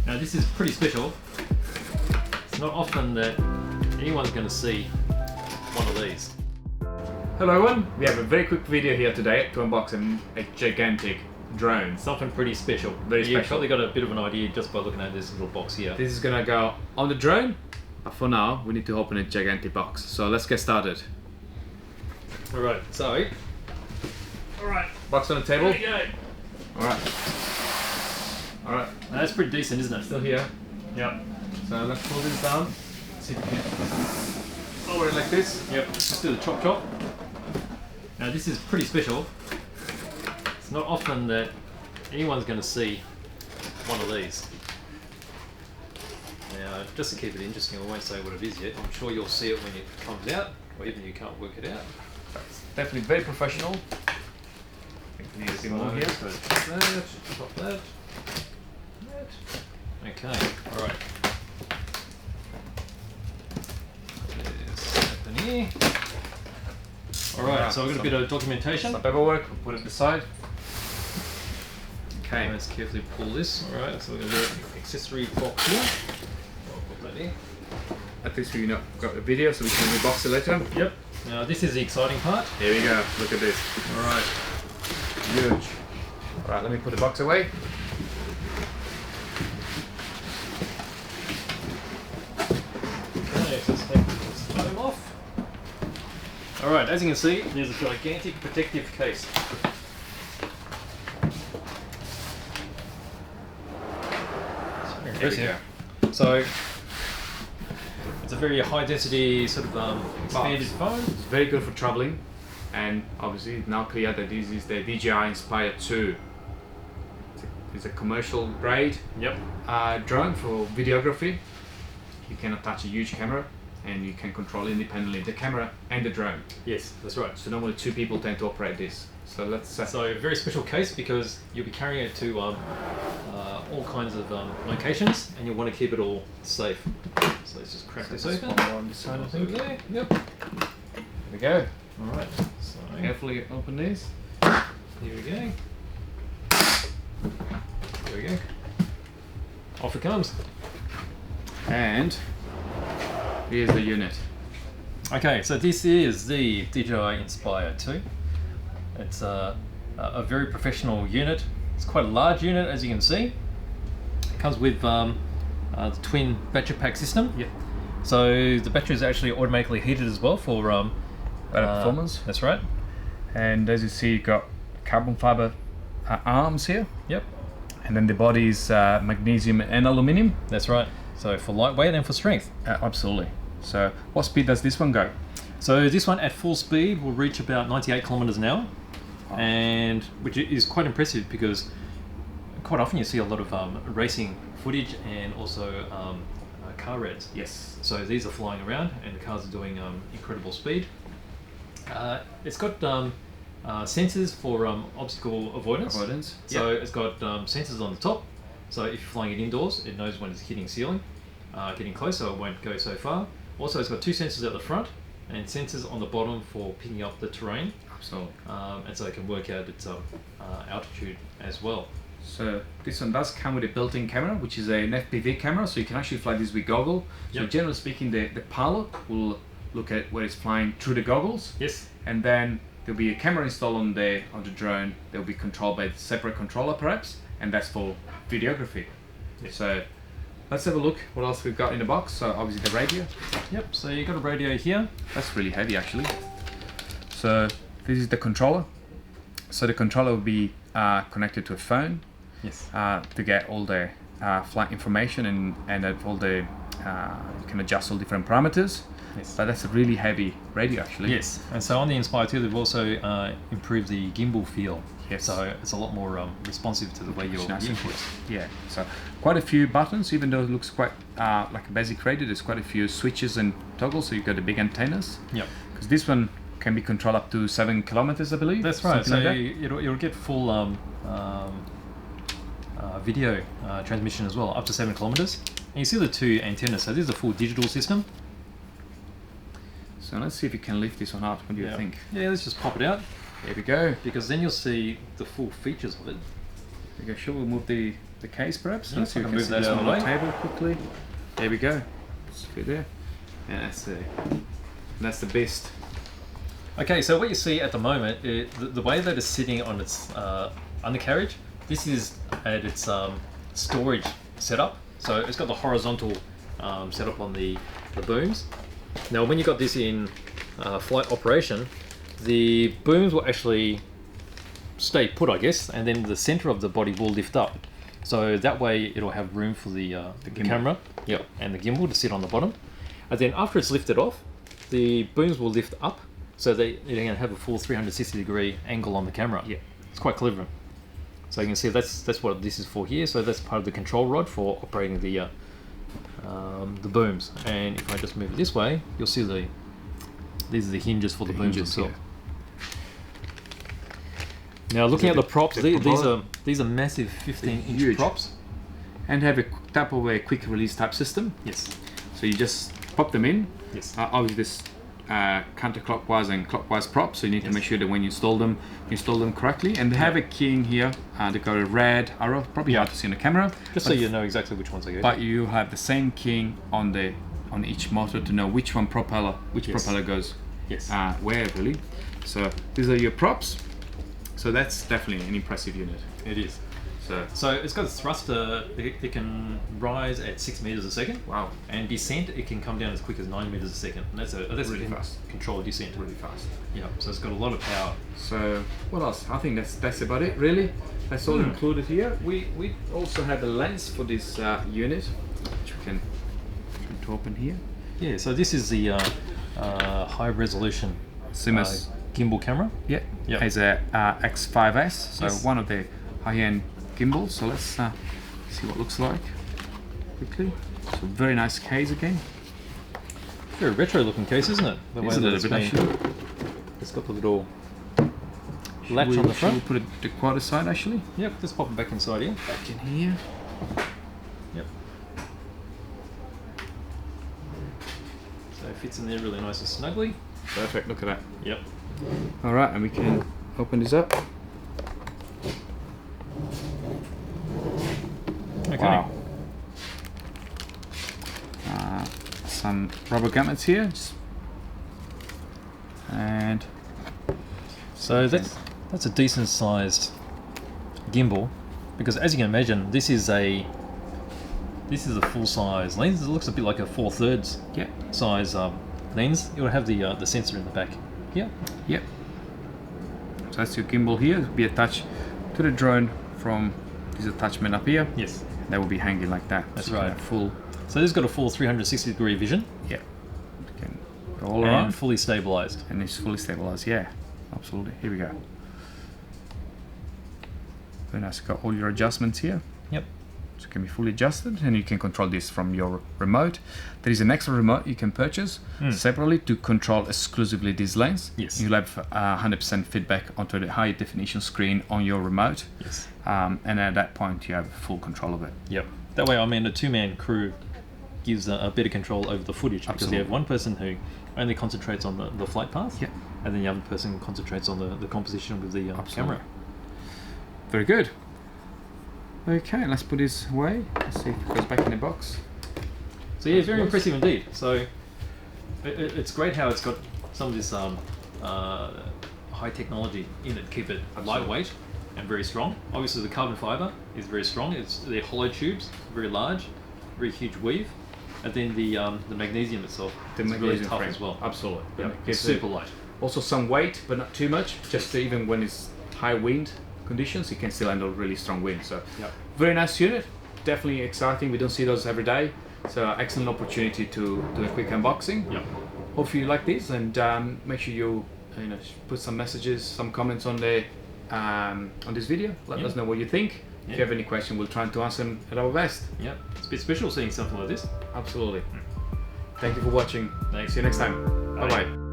Now this is pretty special. It's not often that anyone's going to see one of these. Hello everyone, we have a very quick video here today to unbox a gigantic drone. Something pretty special. Very You've special. probably got a bit of an idea just by looking at this little box here. This is gonna go on the drone, but for now we need to open a gigantic box. So let's get started. Alright, so... Alright, Box on the table. here we go. Alright. Alright, Now, that's pretty decent, isn't it? still here. Yep. So let's pull this down. See if we can lower it like this. Yep, let's do the chop chop. Now this is pretty special. It's not often that anyone's going to see one of these. Now, just to keep it interesting, I won't say what it is yet. I'm sure you'll see it when it comes out, or even you can't work it out. It's definitely very professional. I think we need a bit more here. So chop that. Okay, alright. There's open here. Alright, so we've got a bit of documentation. Some paperwork, we'll put it aside. Okay. Let's carefully pull this. Alright, so we're going to do an accessory box here. I'll put that in. At least we got the video so we can unbox it later. Yep. Now this is the exciting part. Here we go, look at this. Alright. Huge. Alright, let me put the box away. Okay, so let's take this foam off. Alright, as you can see, there's a gigantic protective case. Very There impressive. So, it's a very high density sort of expanded foam. It's very good for traveling, and obviously now clear that this is the DJI Inspire 2. It's a commercial grade Yep. drone for videography. You can attach a huge camera and you can control independently the camera and the drone. Yes, that's right. So normally two people tend to operate this. So let's So very special case because you'll be carrying it to all kinds of locations, and you'll want to keep it all safe. So let's just crack this open. on this side, I think. Okay. Yep. There we go. All right. So Carefully open these. here we go. There we go. Off it comes. And here's the unit. Okay, so this is the DJI Inspire 2. It's a very professional unit. It's quite a large unit, as you can see. It comes with the twin battery pack system. Yep. So the battery is actually automatically heated as well for Better performance. That's right. And as you see, you've got carbon fiber arms here. Yep. And then the body is magnesium and aluminium. That's right. So for lightweight and for strength. Absolutely. So what speed does this one go? So this one at full speed will reach about 98 kilometers an hour, and which is quite impressive because quite often you see a lot of racing footage and also car rides. Yes. So these are flying around and the cars are doing incredible speed. It's got sensors for obstacle avoidance. So it's got sensors on the top. So if you're flying it indoors, it knows when it's hitting ceiling, getting close, so it won't go so far. Also, it's got two sensors at the front and sensors on the bottom for picking up the terrain. Absolutely. And so it can work out its altitude as well. So this one does come with a built-in camera, which is an FPV camera, so you can actually fly this with goggle. So Yep. generally speaking, the pilot will look at where it's flying through the goggles. Yes. And then there'll be a camera installed on the drone. They'll be controlled by a separate controller perhaps, and that's for videography. Yes. So let's have a look what else we've got in the box. So obviously the radio. Yep. So you got a radio here. That's really heavy actually. So this is the controller. So the controller will be connected to a phone. Yes. To get all the flight information and all the you can adjust all different parameters. Yes. But that's a really heavy radio actually. Yes. And so on the Inspire 2, they've also improved the gimbal feel. Yes. So it's a lot more responsive to the way you're Nice and input. Yeah, so quite a few buttons, even though it looks quite like a basic radio, there's quite a few switches and toggles, so you've got the big antennas. Yep. Because this one can be controlled up to 7 kilometers, I believe. That's right. So Something like you'll get full video transmission as well, up to 7 kilometers. And you see the two antennas. So this is a full digital system. So let's see if you can lift this one up. What do you think? Yeah, let's just pop it out. There we go. Because then you'll see the full features of it. Okay, sure, we'll move the case perhaps. Yeah, Let's see if we can move see that this out on of the the way. table quickly. There we go. Let's fit there. And that's the best. Okay, so what you see at the moment, the way that it's sitting on its undercarriage, this is at its storage setup. So it's got the horizontal setup on the booms. Now when you got this in flight operation, the booms will actually stay put, I guess, and then the center of the body will lift up. So that way it'll have room for the camera, yep, and the gimbal to sit on the bottom. And then after it's lifted off, the booms will lift up, so they're going to have a full 360-degree angle on the camera. Yeah, it's quite clever. So you can see that's what this is for here. So that's part of the control rod for operating the booms. And if I just move it this way, you'll see these are the hinges for the booms themselves. Yeah. Now looking at the props, these are massive 15-inch props, and have a type of a quick release type system. Yes. So you just pop them in. Yes. Obviously this counterclockwise and clockwise props, so you need to make sure that when you install them correctly. And they have a key in here. They've got a red arrow, probably hard to see on the camera. Just so you know exactly which ones are good. But you have the same key on each motor to know which propeller goes where really. So these are your props. So that's definitely an impressive unit. It is. So it's got a thruster. It can rise at 6 meters a second. Wow. And descent, it can come down as quick as 9 meters a second. And that's really fast. Control descent. Really fast. Yeah. So it's got a lot of power. So what else? I think that's about it really. That's all included here. We also have a lens for this unit, which we can open here. Yeah. So this is the high resolution gimbal camera. Yeah. Yep. It's a X5S. So one of the high-end gimbals. So let's see what it looks like quickly. So very nice case again. Very retro looking case, isn't it? The way that it's been. It's got the little latch on the front. Should we put the quad aside actually? Yep, just pop it back inside here. Back in here. Yep. So it fits in there really nice and snugly. Perfect, look at that. Yep. Alright, and we can open this up. Okay. Wow. Some rubber gamuts here. And so that's a decent sized gimbal, because as you can imagine, this is a full size lens. It looks a bit like a 4/3 size lens. It will have the sensor in the back here. Yep. So that's your gimbal here. It'll be attached to the drone from this attachment up here. Yes. That will be hanging like that. That's so right. Full. So this has got a full 360-degree vision. Yeah. You can go all around. And fully stabilized. And it's fully stabilized. Yeah. Absolutely. Here we go. Very nice. Got all your adjustments here. Yep. So it can be fully adjusted, and you can control this from your remote. There is an extra remote you can purchase separately to control exclusively this lens. Yes. You'll have 100% feedback onto the high definition screen on your remote. Yes. And at that point you have full control of it. Yep. That way, I mean, a two-man crew gives a better control over the footage. Absolutely. Because you have one person who only concentrates on the flight path. Yep. And then the other person concentrates on the composition with the camera. Very good. Okay, let's put this away. Let's see if it goes back in the box. So yeah, very impressive indeed. So it's great how it's got some of this high technology in it to keep it lightweight and very strong. Obviously the carbon fiber is very strong. They're hollow tubes, very large, very huge weave. And then the magnesium itself is really tough as well. Absolutely. Yep. It's super light. Also some weight, but not too much. Just even when it's high wind conditions, it can still handle really strong wind. So very nice unit, definitely exciting. We don't see those every day, so excellent opportunity to do a quick unboxing. Hopefully you like this, and make sure you put some messages, some comments on the on this video. Let us know what you think. If you have any question, we'll try to answer them at our best. It's a bit special seeing something like this. Absolutely. Thank you for watching. Thanks. See you next time. Bye bye.